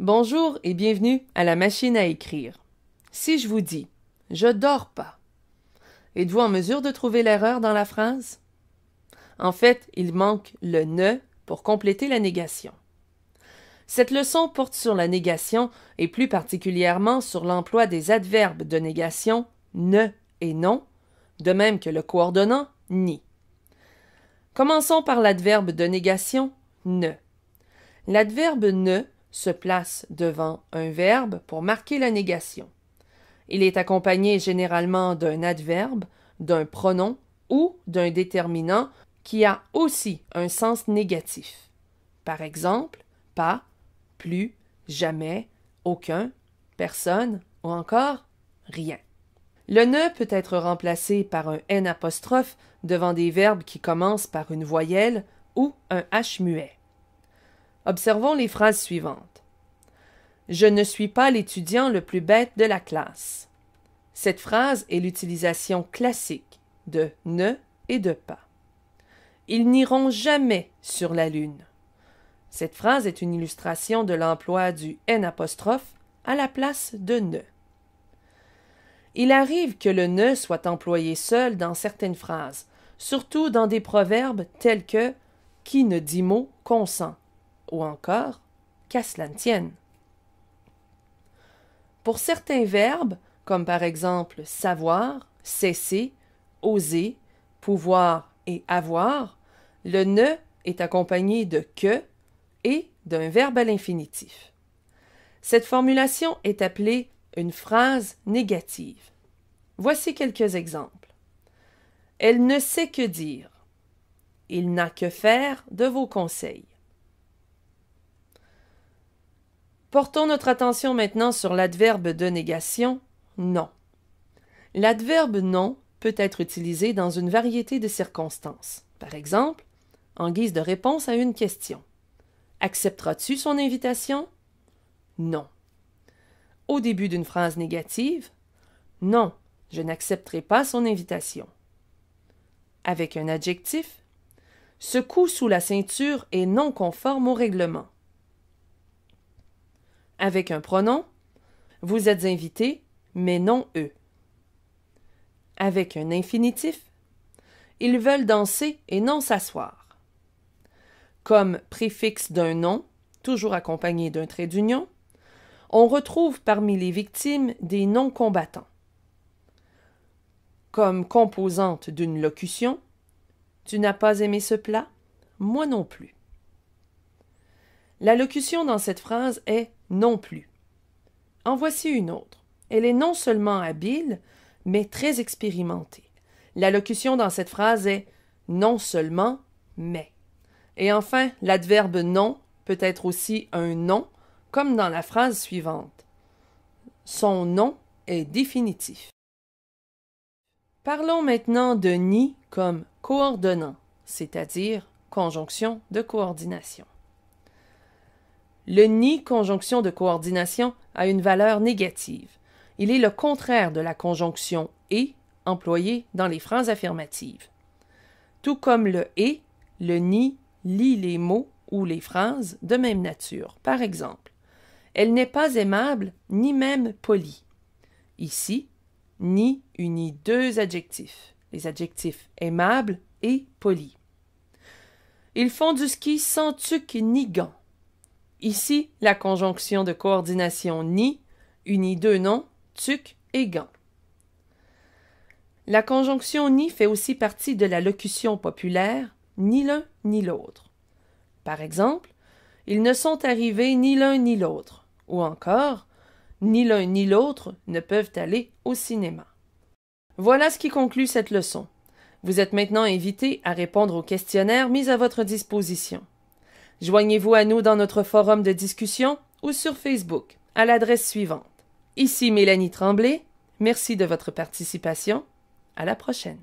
Bonjour et bienvenue à la machine à écrire. Si je vous dis « je dors pas », êtes-vous en mesure de trouver l'erreur dans la phrase? En fait, il manque le « ne » pour compléter la négation. Cette leçon porte sur la négation et plus particulièrement sur l'emploi des adverbes de négation « ne » et « non », de même que le coordonnant « ni ». Commençons par l'adverbe de négation « ne ». L'adverbe « ne » se place devant un verbe pour marquer la négation. Il est accompagné généralement d'un adverbe, d'un pronom ou d'un déterminant qui a aussi un sens négatif. Par exemple, pas, plus, jamais, aucun, personne ou encore rien. Le ne peut être remplacé par un n apostrophe devant des verbes qui commencent par une voyelle ou un h muet. Observons les phrases suivantes. Je ne suis pas l'étudiant le plus bête de la classe. Cette phrase est l'utilisation classique de ne et de pas. Ils n'iront jamais sur la lune. Cette phrase est une illustration de l'emploi du n apostrophe à la place de ne. Il arrive que le ne soit employé seul dans certaines phrases, surtout dans des proverbes tels que « qui ne dit mot consent » ou encore « qu'à cela ne tienne ». Pour certains verbes, comme par exemple savoir, cesser, oser, pouvoir et avoir, le ne est accompagné de que et d'un verbe à l'infinitif. Cette formulation est appelée une phrase négative. Voici quelques exemples. Elle ne sait que dire. Il n'a que faire de vos conseils. Portons notre attention maintenant sur l'adverbe de négation « non ». L'adverbe « non » peut être utilisé dans une variété de circonstances. Par exemple, en guise de réponse à une question. Accepteras-tu son invitation? Non. Au début d'une phrase négative, non, je n'accepterai pas son invitation. Avec un adjectif, ce coup sous la ceinture est non conforme au règlement. Avec un pronom, vous êtes invité, mais non eux. Avec un infinitif, ils veulent danser et non s'asseoir. Comme préfixe d'un nom, toujours accompagné d'un trait d'union, on retrouve parmi les victimes des non-combattants. Comme composante d'une locution, tu n'as pas aimé ce plat? Moi non plus. La locution dans cette phrase est non plus. En voici une autre. Elle est non seulement habile, mais très expérimentée. La locution dans cette phrase est non seulement, mais. Et enfin, l'adverbe non peut être aussi un nom, comme dans la phrase suivante. Son nom est définitif. Parlons maintenant de ni comme coordonnant, c'est-à-dire conjonction de coordination. Le ni, conjonction de coordination, a une valeur négative. Il est le contraire de la conjonction et employée dans les phrases affirmatives. Tout comme le et, le ni lie les mots ou les phrases de même nature. Par exemple, elle n'est pas aimable ni même polie. Ici, ni unit deux adjectifs, les adjectifs aimable et poli. Ils font du ski sans tuque ni gants. Ici, la conjonction de coordination ni unit deux noms, tuque et gants. La conjonction ni fait aussi partie de la locution populaire ni l'un ni l'autre. Par exemple, ils ne sont arrivés ni l'un ni l'autre, ou encore ni l'un ni l'autre ne peuvent aller au cinéma. Voilà ce qui conclut cette leçon. Vous êtes maintenant invité à répondre aux questionnaires mis à votre disposition. Joignez-vous à nous dans notre forum de discussion ou sur Facebook à l'adresse suivante. Ici Mélanie Tremblay. Merci de votre participation. À la prochaine.